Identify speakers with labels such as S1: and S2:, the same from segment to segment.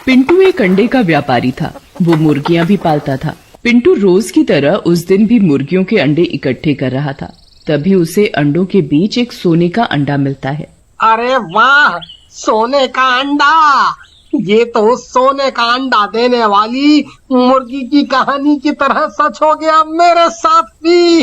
S1: पिंटू एक अंडे का व्यापारी था। वो मुर्गियां भी पालता था। पिंटू रोज की तरह उस दिन भी मुर्गियों के अंडे इकट्ठे कर रहा था। तभी उसे अंडों के बीच एक सोने का अंडा मिलता है।
S2: अरे वाह, सोने का अंडा! ये तो सोने का अंडा देने वाली मुर्गी की कहानी की तरह सच हो गया मेरे साथ भी।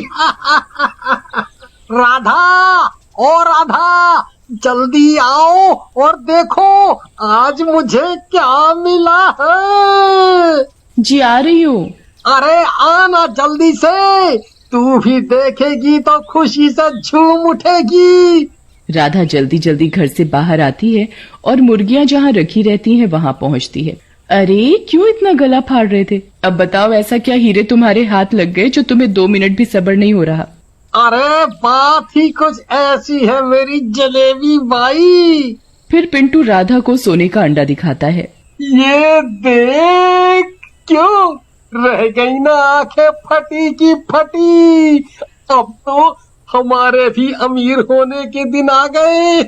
S2: राधा, ओ राधा, जल्दी आओ और देखो आज मुझे क्या मिला है।
S1: जी आ रही हूँ।
S2: अरे आना जल्दी से, तू भी देखेगी तो खुशी से झूम उठेगी।
S1: राधा जल्दी जल्दी घर से बाहर आती है और मुर्गियां जहाँ रखी रहती हैं वहाँ पहुँचती है। अरे क्यों इतना गला फाड़ रहे थे? अब बताओ ऐसा क्या हीरे तुम्हारे हाथ लग गए जो तुम्हें 2 मिनट भी सब्र नहीं हो रहा?
S2: अरे बात ही कुछ ऐसी है मेरी जलेबी बाई।
S1: फिर पिंटू राधा को सोने का अंडा दिखाता है।
S2: ये देख, क्यों रह गई ना आंखें फटी की फटी। अब तो हमारे भी अमीर होने के दिन आ गए।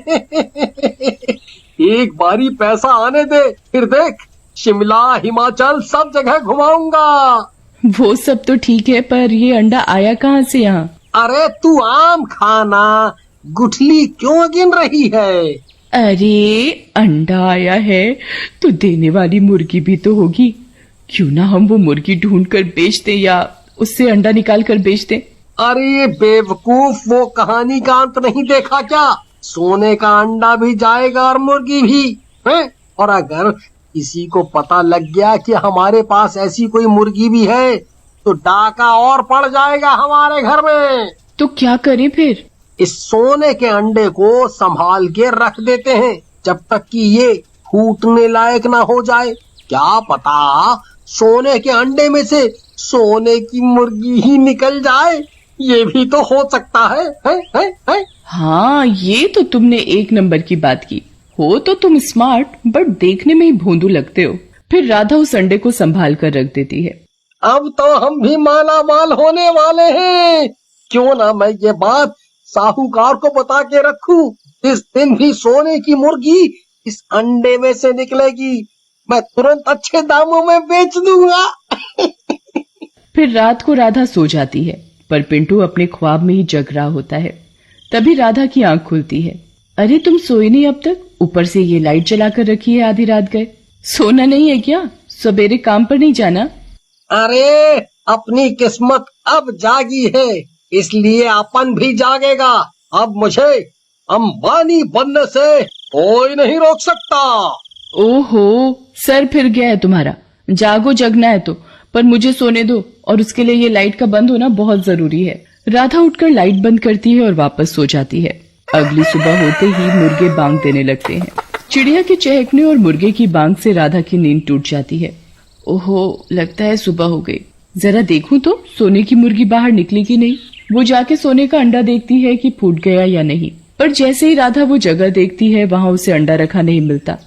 S2: एक बारी पैसा आने दे, फिर देख शिमला हिमाचल सब जगह घुमाऊंगा।
S1: वो सब तो ठीक है, पर ये अंडा आया कहाँ से यहाँ?
S2: अरे तू आम खाना, गुठली क्यों गिन रही है?
S1: अरे अंडा आया है तो देने वाली मुर्गी भी तो होगी। क्यों ना हम वो मुर्गी ढूंढ कर बेच दें या उससे अंडा निकाल कर बेच दें।
S2: अरे बेवकूफ, वो कहानी का अंत नहीं देखा क्या? सोने का अंडा भी जाएगा और मुर्गी भी है। और अगर किसी को पता लग गया कि हमारे पास ऐसी कोई मुर्गी भी है तो डाका और पड़ जाएगा हमारे घर में।
S1: तो क्या करें फिर?
S2: इस सोने के अंडे को संभाल के रख देते हैं जब तक कि ये फूटने लायक ना हो जाए। क्या पता सोने के अंडे में से सोने की मुर्गी ही निकल जाए, ये भी तो हो सकता है?
S1: हाँ, ये तो तुमने एक नंबर की बात की। हो तो तुम स्मार्ट, बट देखने में ही भोंदू लगते हो। फिर राधा उस अंडे को संभाल कर रख देती है।
S2: अब तो हम भी माला माल होने वाले हैं। क्यों ना मैं ये बात साहूकार को बता के रखूं। इस दिन भी सोने की मुर्गी इस अंडे में से निकलेगी, मैं तुरंत अच्छे दामों में बेच दूंगा।
S1: फिर रात को राधा सो जाती है, पर पिंटू अपने ख्वाब में ही जग रहा होता है। तभी राधा की आंख खुलती है। अरे तुम सोए नहीं अब तक? ऊपर से ये लाइट जलाकर रखी है, आधी रात गए। सोना नहीं है क्या? सवेरे काम पर नहीं जाना?
S2: अरे अपनी किस्मत अब जागी है, इसलिए अपन भी जागेगा। अब मुझे अंबानी बनने से कोई नहीं रोक सकता।
S1: ओहो, सर फिर गया है तुम्हारा। जागो, जगना है तो, पर मुझे सोने दो, और उसके लिए ये लाइट का बंद होना बहुत जरूरी है। राधा उठकर लाइट बंद करती है और वापस सो जाती है। अगली सुबह होते ही मुर्गे बांग देने लगते हैं। चिड़िया के चहकने और मुर्गे की बांग से राधा की नींद टूट जाती है। ओहो, लगता है सुबह हो गई। जरा देखूं तो सोने की मुर्गी बाहर निकली कि नहीं। वो जाके सोने का अंडा देखती है कि फूट गया या नहीं। पर जैसे ही राधा वो जगह देखती है, वहाँ उसे अंडा रखा नहीं मिलता।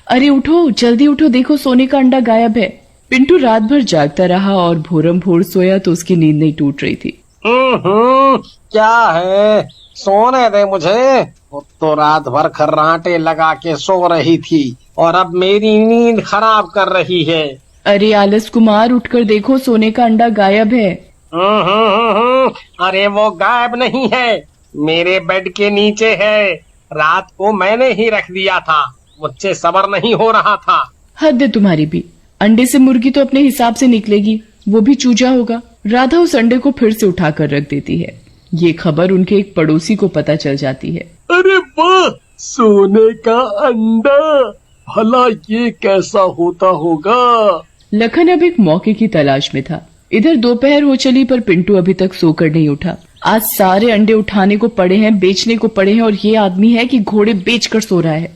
S1: अरे उठो, जल्दी उठो, देखो सोने का अंडा गायब है। पिंटू रात भर जागता रहा और भोरम भोर सोया तो उसकी नींद नहीं टूट रही थी।
S2: क्या है, सोने दे मुझे। तो रात भर खर्राटे लगा के सो रही थी और अब मेरी नींद खराब कर रही है।
S1: अरे आलस कुमार, उठकर देखो, सोने का अंडा गायब है।
S2: अरे वो गायब नहीं है, मेरे बेड के नीचे है। रात को मैंने ही रख दिया था, मुझसे सब्र नहीं हो रहा था।
S1: हद है तुम्हारी भी। अंडे से मुर्गी तो अपने हिसाब से निकलेगी, वो भी चूजा होगा। राधा उस अंडे को फिर से उठाकर रख देती है। ये खबर उनके एक पड़ोसी को पता चल जाती है।
S2: अरे वाह, सोने का अंडा, भला ये कैसा होता होगा?
S1: लखन अब एक मौके की तलाश में था। इधर दोपहर हो चली, पर पिंटू अभी तक सोकर नहीं उठा। आज सारे अंडे उठाने को पड़े हैं, बेचने को पड़े हैं, और ये आदमी है कि घोड़े बेचकर सो रहा है।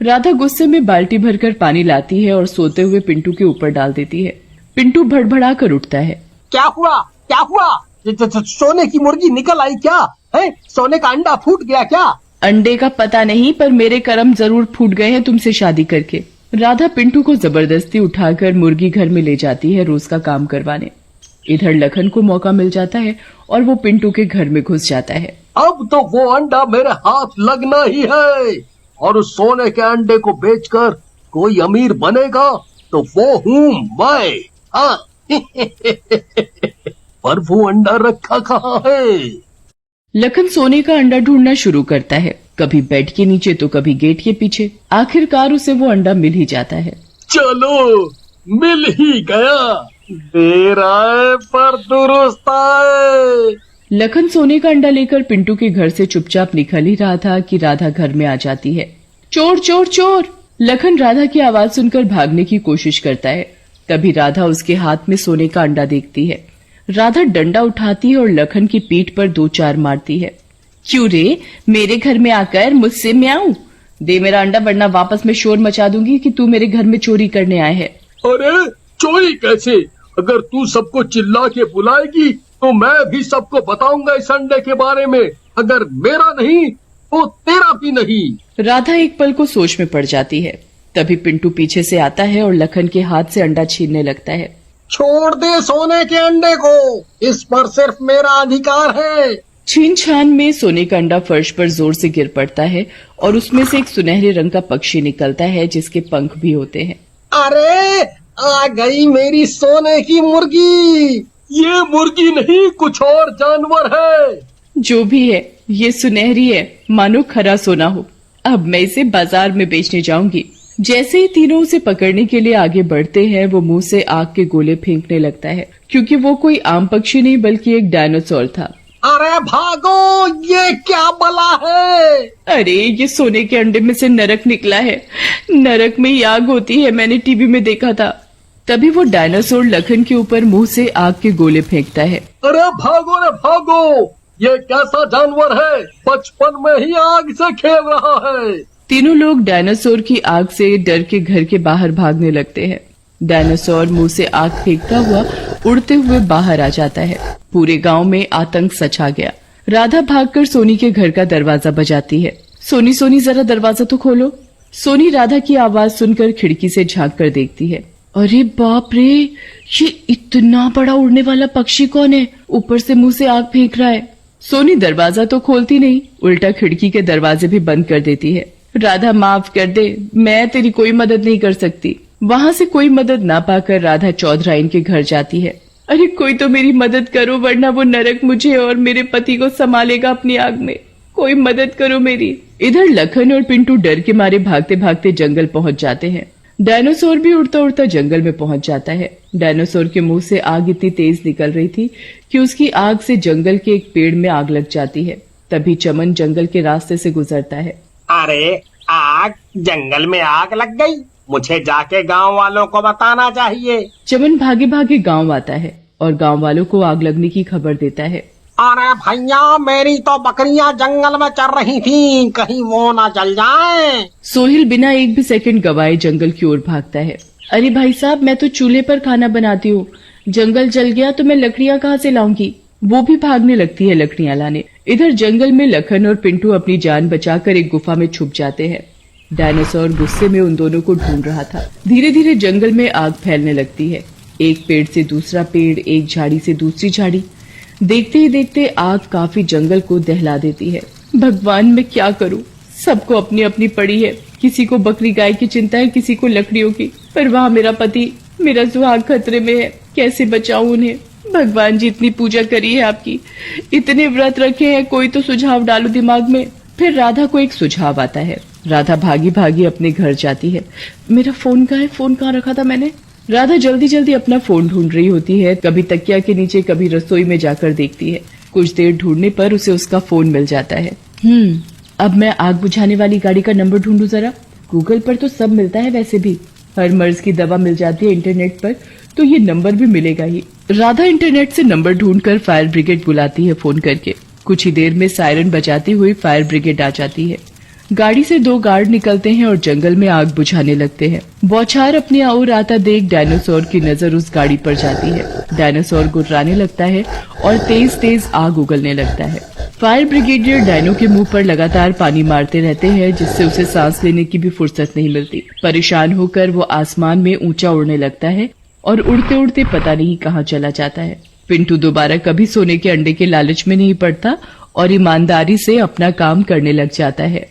S1: राधा गुस्से में बाल्टी भरकर पानी लाती है और सोते हुए पिंटू के ऊपर डाल देती है। पिंटू भड़बड़ा कर उठता है।
S2: क्या हुआ, क्या हुआ? सोने की मुर्गी निकल आई क्या? है सोने का अंडा फूट गया क्या?
S1: अंडे का पता नहीं, पर मेरे कर्म जरूर फूट गए हैं तुमसे शादी करके। राधा पिंटू को जबरदस्ती उठाकर मुर्गी घर में ले जाती है रोज का काम करवाने। इधर लखन को मौका मिल जाता है और वो पिंटू के घर में घुस जाता है।
S2: अब तो वो अंडा मेरे हाथ लगना ही है, और उस सोने के अंडे को बेचकर कोई अमीर बनेगा तो वो हूँ मैं। हाँ। पर वो अंडा रखा कहाँ है?
S1: लखन सोने का अंडा ढूंढना शुरू करता है, कभी बेड के नीचे तो कभी गेट के पीछे। आखिरकार उसे वो अंडा मिल ही जाता है।
S2: चलो, मिल ही गया। देर आए पर दुरुस्त आए।
S1: लखन सोने का अंडा लेकर पिंटू के घर से चुपचाप निकल ही रहा था कि राधा घर में आ जाती है। चोर चोर चोर! लखन राधा की आवाज सुनकर भागने की कोशिश करता है। तभी राधा उसके हाथ में सोने का अंडा देखती है। राधा डंडा उठाती है और लखन की पीठ पर 2-4 मारती है। क्यों रे, मेरे घर में आकर मुझसे म्याऊं? दे मेरा अंडा वरना वापस मैं शोर मचा दूंगी कि तू मेरे घर में चोरी करने आए है।
S2: अरे चोरी कैसे? अगर तू सबको चिल्ला के बुलाएगी तो मैं भी सबको बताऊंगा इस अंडे के बारे में। अगर मेरा नहीं तो तेरा भी नहीं।
S1: राधा एक पल को सोच में पड़ जाती है। तभी पिंटू पीछे से आता है और लखन के हाथ से अंडा छीनने लगता है।
S2: छोड़ दे सोने के अंडे को, इस पर सिर्फ मेरा अधिकार है।
S1: छीन छान में सोने का अंडा फर्श पर जोर से गिर पड़ता है और उसमें से एक सुनहरे रंग का पक्षी निकलता है जिसके पंख भी होते हैं।
S2: अरे आ गई मेरी सोने की मुर्गी। ये मुर्गी नहीं, कुछ और जानवर है।
S1: जो भी है, ये सुनहरी है, मानो खरा सोना हो। अब मैं इसे बाजार में बेचने जाऊंगी। जैसे ही तीनों उसे पकड़ने के लिए आगे बढ़ते हैं, वो मुंह से आग के गोले फेंकने लगता है, क्योंकि वो कोई आम पक्षी नहीं बल्कि एक डायनासोर था।
S2: अरे भागो, ये क्या बला है?
S1: अरे ये सोने के अंडे में से नरक निकला है। नरक में ही आग होती है, मैंने टीवी में देखा था। तभी वो डायनासोर लखन के ऊपर मुंह से आग के गोले फेंकता है।
S2: अरे भागो रे भागो, ये कैसा जानवर है? बचपन में ही आग से खेल रहा है।
S1: तीनों लोग डायनासोर की आग से डर के घर के बाहर भागने लगते हैं। डायनासोर मुंह से आग फेंकता हुआ उड़ते हुए बाहर आ जाता है। पूरे गांव में आतंक सछा गया। राधा भागकर सोनी के घर का दरवाजा बजाती है। सोनी सोनी जरा दरवाजा तो खोलो। सोनी राधा की आवाज सुनकर खिड़की से झांक कर देखती है। अरे बाप रे, ये इतना बड़ा उड़ने वाला पक्षी कौन है? ऊपर से मुंह से आग फेंक रहा है। सोनी दरवाजा तो खोलती नहीं, उल्टा खिड़की के दरवाजे भी बंद कर देती है। राधा माफ कर दे, मैं तेरी कोई मदद नहीं कर सकती। वहाँ से कोई मदद ना पाकर राधा चौधराइन के घर जाती है। अरे कोई तो मेरी मदद करो, वरना वो नरक मुझे और मेरे पति को संभालेगा अपनी आग में। कोई मदद करो मेरी। इधर लखन और पिंटू डर के मारे भागते भागते जंगल पहुंच जाते हैं। डायनासोर भी उड़ता उड़ता जंगल में पहुंच जाता है। डायनासोर के मुंह से आग इतनी तेज निकल रही थी कि उसकी आग से जंगल के एक पेड़ में आग लग जाती है। तभी चमन जंगल के रास्ते से गुजरता है।
S2: अरे आग, जंगल में आग लग गई, मुझे जाके गांव वालों को बताना चाहिए।
S1: चमन भागे भागे गांव आता है और गांव वालों को आग लगने की खबर देता है।
S2: अरे भैया, मेरी तो बकरियां जंगल में चर रही थीं, कहीं वो ना जल जाएं।
S1: सोहिल बिना एक भी सेकंड गवाए जंगल की ओर भागता है। अरे भाई साहब, मैं तो चूल्हे पर खाना बनाती हूँ, जंगल जल गया तो मैं लकड़ियाँ कहाँ से लाऊंगी? वो भी भागने लगती है लकड़ियाँ लाने। इधर जंगल में लखन और पिंटू अपनी जान बचाकर एक गुफा में छुप जाते हैं। डायनासोर गुस्से में उन दोनों को ढूंढ रहा था। धीरे धीरे जंगल में आग फैलने लगती है। एक पेड़ से दूसरा पेड़, एक झाड़ी से दूसरी झाड़ी। देखते ही देखते आग काफी जंगल को दहला देती है। भगवान, मैं क्या करूं? सबको अपनी अपनी पड़ी है। किसी को बकरी गाय की चिंता है, किसी को लकड़ियों की। पर वहाँ मेरा पति, मेरा सुहाग खतरे में है। कैसे बचाऊं उन्हें? भगवान जी, इतनी पूजा करी है आपकी, इतने व्रत रखे हैं, कोई तो सुझाव डालो दिमाग में। फिर राधा को एक सुझाव आता है। राधा भागी भागी अपने घर जाती है। मेरा फोन कहाँ है? फोन कहाँ रखा था मैंने? राधा जल्दी जल्दी अपना फोन ढूंढ रही होती है। कभी तकिया के नीचे, कभी रसोई में जाकर देखती है। कुछ देर ढूंढने पर उसे उसका फोन मिल जाता है। अब मैं आग बुझाने वाली गाड़ी का नंबर ढूंढूं जरा। गूगल पर तो सब मिलता है, वैसे भी हर मर्ज की दवा मिल जाती है इंटरनेट पर, तो ये नंबर भी मिलेगा ही। राधा इंटरनेट से नंबर ढूंढकर फायर ब्रिगेड बुलाती है फोन करके। कुछ ही देर में सायरन बजाती हुई फायर ब्रिगेड आ जाती है। गाड़ी से 2 गार्ड निकलते हैं और जंगल में आग बुझाने लगते हैं। बौछार अपनी ओर आता देख डायनासोर की नजर उस गाड़ी पर जाती है। डायनासोर गुर्राने लगता है और तेज तेज आग उगलने लगता है। फायर ब्रिगेडियर डायनो के मुंह पर लगातार पानी मारते रहते हैं, जिससे उसे सांस लेने की भी फुर्सत नहीं मिलती। परेशान होकर वो आसमान में ऊंचा उड़ने लगता है और उड़ते उड़ते पता नहीं कहाँ चला जाता है। पिंटू दोबारा कभी सोने के अंडे के लालच में नहीं पड़ता और ईमानदारी से अपना काम करने लग जाता है।